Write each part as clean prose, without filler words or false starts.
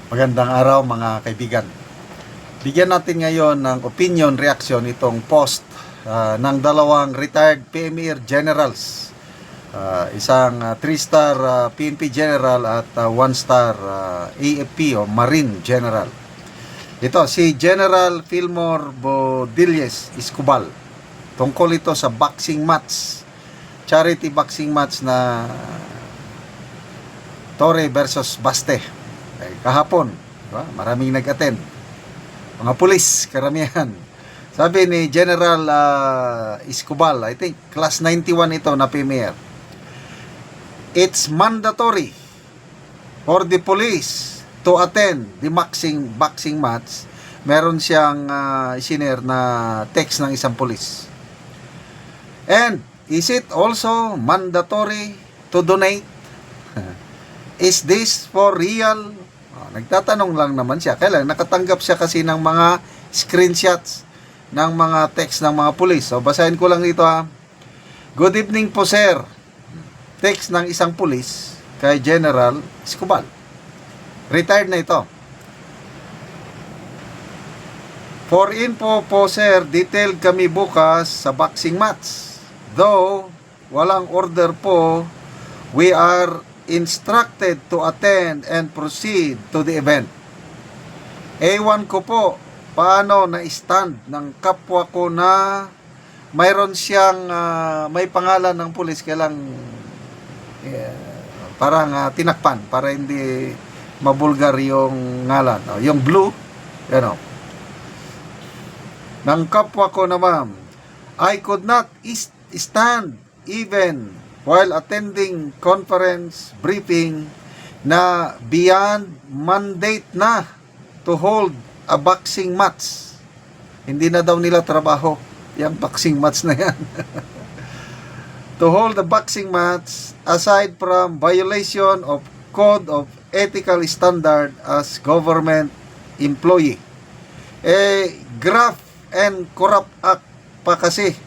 Magandang araw mga kaibigan. Bigyan natin ngayon ng opinion reaction itong post ng dalawang retired PMA generals. Isang 3-star PNP general at 1-star AFP o Marine general. Ito si General Fillmore Bodilles Escobar. Tungkol ito sa boxing match, charity boxing match na Torre versus Baste. Kahapon, diba? Maraming nag-attend. Mga pulis, karamihan. Sabi ni General Escobar, I think class 91 ito na premier. It's mandatory for the police to attend the boxing match. Meron siyang isinare na text ng isang pulis. And is it also mandatory to donate? Is this for real? Nagtatanong lang naman siya. Kailan nakatanggap siya kasi ng mga screenshots ng mga text ng mga pulis. So basahin ko lang dito ha. Good evening po sir. Text ng isang pulis kay General Escobar. Retired na ito. For info po sir, detailed kami bukas sa boxing match. Though walang order po, we are instructed to attend and proceed to the event. Ewan ko po paano na-stand ng kapwa ko na mayroon siyang may pangalan ng pulis kailang parang tinakpan para hindi mabulgar yung ngalan. Yung blue, ng kapwa ko na ma'am, I could not stand even while attending conference briefing na beyond mandate na to hold a boxing match. Hindi na daw nila trabaho yung boxing match na yan. To hold a boxing match aside from violation of code of ethical standard as government employee. Graft and corrupt act pa kasi,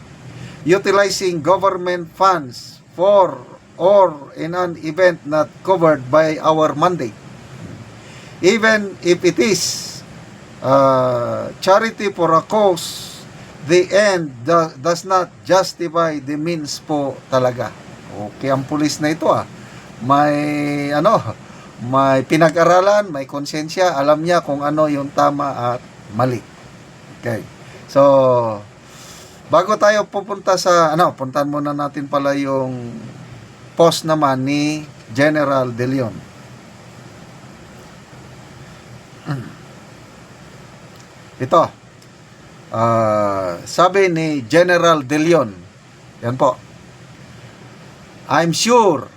utilizing government funds for or in an event not covered by our mandate. Even if it is charity for a cause, the end does not justify the means po talaga. Okay, ang pulis na ito may may pinag-aralan, may konsensya, alam niya kung ano yung tama at mali. Okay. So, bago tayo pupunta sa puntahan muna natin pala yung post naman ni General De Leon. Ito. Sabi ni General De Leon, yan po. I'm sure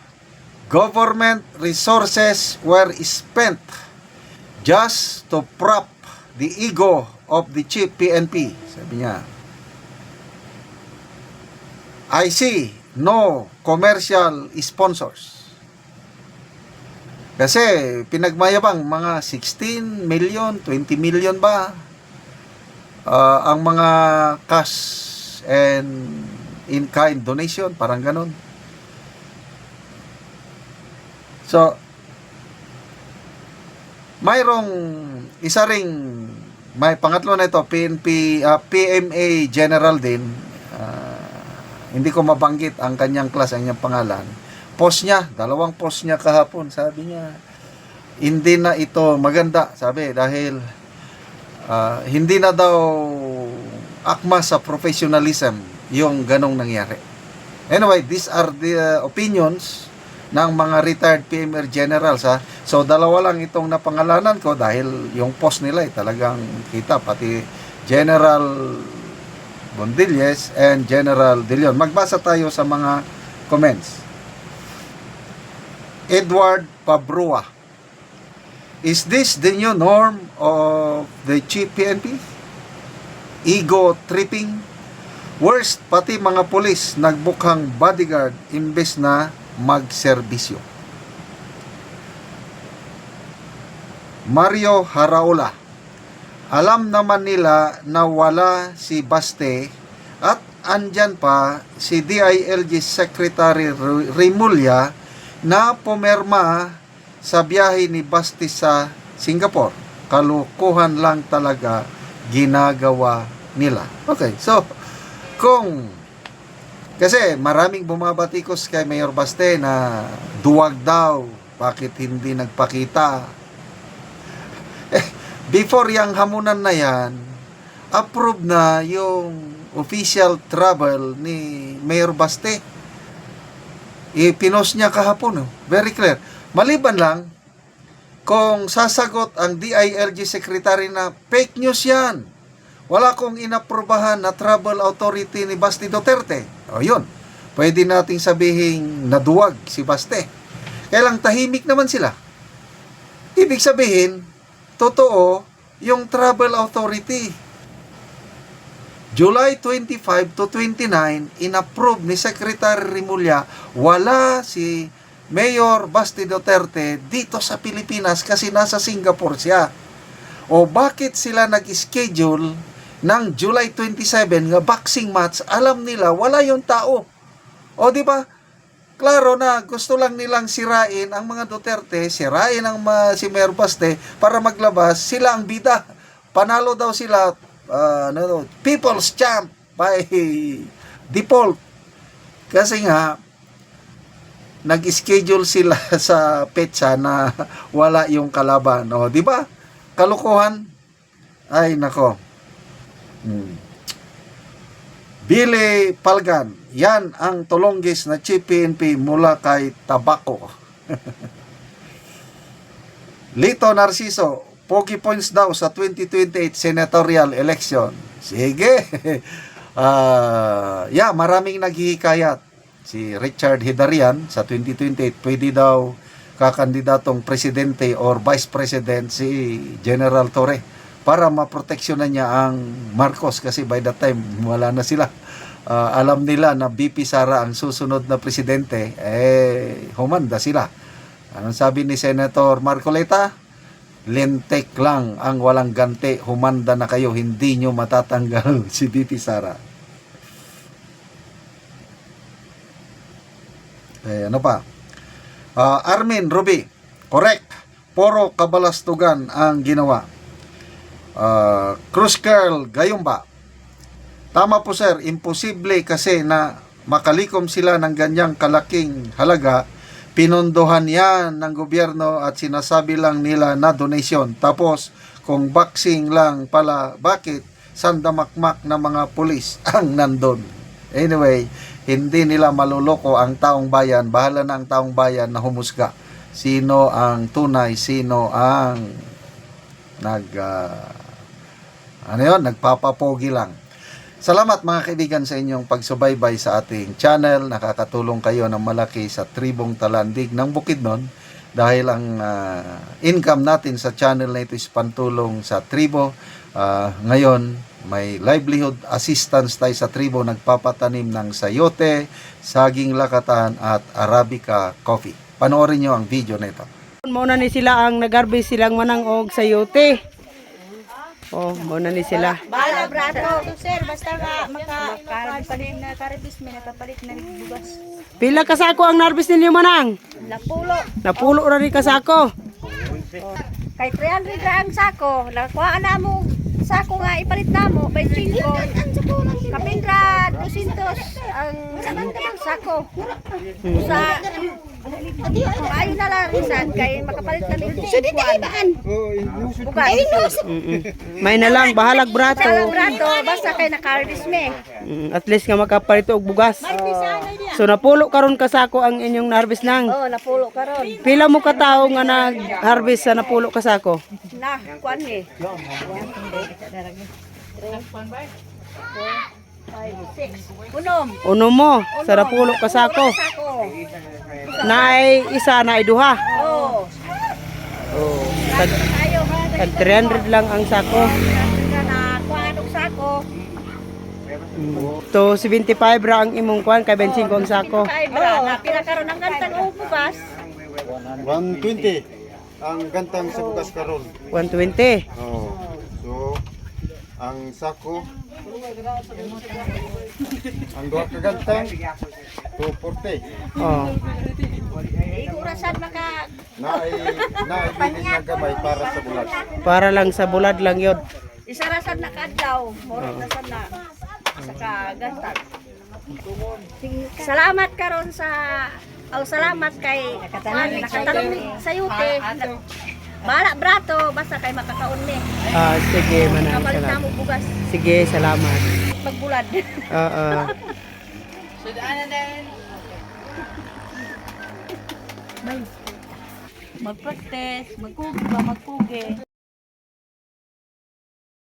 government resources were spent just to prop the ego of the chief PNP. Sabi niya, I see no commercial sponsors. Kasi pinagmayabang mga 16 million, 20 million ba ang mga cash and in-kind donation, parang ganun. So, mayroong isa ring may pangatlo na ito, PMA General din. Hindi ko mabanggit ang kanyang class, ang kanyang pangalan. Post niya, dalawang post niya kahapon. Sabi niya, hindi na ito maganda. Sabi, dahil hindi na daw akma sa professionalism yung ganong nangyari. Anyway, these are the opinions ng mga retired PMR generals So, dalawa lang itong napangalanan ko dahil yung post nila talagang kita, pati General Bodilles and General De Leon. Magbasa tayo sa mga comments. Edward Pabrua, is this the new norm of the chief PNP? Ego tripping? Worst, pati mga pulis nagbukhang bodyguard imbes na magserbisyo. Mario Haraola, alam naman nila na wala si Baste at andyan pa si DILG Secretary Remulla na pumirma sa biyahe ni Baste sa Singapore. Kalukuhan lang talaga ginagawa nila. Okay, so kasi maraming bumabatikos kay Mayor Baste na duwag daw, bakit hindi nagpakita. Before yang hamunan na yan, approve na yung official travel ni Mayor Baste. Ipinost niya kahapon. Very clear. Maliban lang, kung sasagot ang DILG Secretary na fake news yan, wala kong inaprubahan na travel authority ni Basti Duterte. O yun, pwede nating sabihin naduwag si Baste. Kaya lang tahimik naman sila. Ibig sabihin, totoo yung travel authority. July 25 to 29, inapprove ni Secretary Rimulya, wala si Mayor Basti Duterte dito sa Pilipinas kasi nasa Singapore siya. O bakit sila nag-schedule ng July 27 nga boxing match, alam nila wala yung tao. O di ba? Klaro na gusto lang nilang sirain ang mga Duterte, sirain ang si Mayor Baste para maglabas sila ang bida. Panalo daw sila people's champ by default. Kasi nga nag-schedule sila sa petsa na wala yung kalaban. O, di ba? Kalukuhan. Ay, nako. Billy Palgan, yan ang tulonggis na Chief PNP mula kay Tabako. Lito Narciso, pogi points daw sa 2028 senatorial election. Sige. Maraming naghihikayat. Si Richard Hidarian sa 2028 pwede daw kakandidatong presidente or vice president si General Torre para maproteksyonan niya ang Marcos kasi by that time wala na sila. Alam nila na BP Sara ang susunod na presidente, humanda sila. Anong sabi ni Senator Marcoleta? Lentek lang ang walang ganti, humanda na kayo, hindi nyo matatanggal si BP Sara. Ano pa? Armin Ruby, correct. Puro kabalastugan ang ginawa. Cruz Girl Gayumba, tama po sir, imposible kasi na makalikom sila ng ganyang kalaking halaga. Pinondohan yan ng gobyerno at sinasabi lang nila na donation. Tapos, kung boxing lang pala, bakit sandamakmak na mga pulis ang nandun? Anyway, hindi nila maluloko ang taong bayan. Bahala na ang taong bayan na humusga. Sino ang tunay, sino ang nagpapapogi lang. Salamat mga kaibigan sa inyong pagsubaybay sa ating channel. Nakakatulong kayo ng malaki sa tribong Talandig ng Bukidnon dahil ang income natin sa channel na ito is pantulong sa tribo. Ngayon, may livelihood assistance tayo sa tribo, nagpapatanim ng sayote, saging lakatan at Arabica coffee. Panoorin nyo ang video na ito. Muna ni sila ang nag-harvest silang manang og sayote. Muna ni sila. Bala brato. Sir, basta nga makapalit na karibis, may nakapalit na bugas. Pila kasako ang harvest ninyo manang? Napulo. Napulo ra ni kasako. Kay 300 ra ang sako. Nakuha na mo sako nga ipalit na mo by 5. Kapindra 200 ang sako. Sa ayaw na lang isan kay makapalit na nito. So dito ay baan? Bugas. May na lang bahalag brato. Salang brato basta kay naka-harvest me. At least nga makapalit og bugas. So napulo karon kasako ang inyong na-harvest nang. Napulo karon. Pila mo ka tawo nga nag-harvest sa napulo kasako? Na, kuan ni. 5, 6. Uno mo sa napulo kasako. Naay isa na duha. Tag 300 lang ang sako. To 75 ra ang imong kuan kay 25 ang sako. Pila karon ang gantang bugas? 120 ang gantang sa bugas karon. 120. So ang sako ang duha ka gantang 240. Igurasan maka Naibiling nga gamay para sa bulat. Para lang sa bulad lang yun. isarasan na kadlaw, murag na sana sa kagantag. Salamat karon sa salamat kay nakatanong ni sayute. Bala brato basta kay makakaon ni. Sige, manang Kapalit na salamat. mo bugas Sige, salamat. magbulad. Oo. Magpractice, magkugi ba magkugi.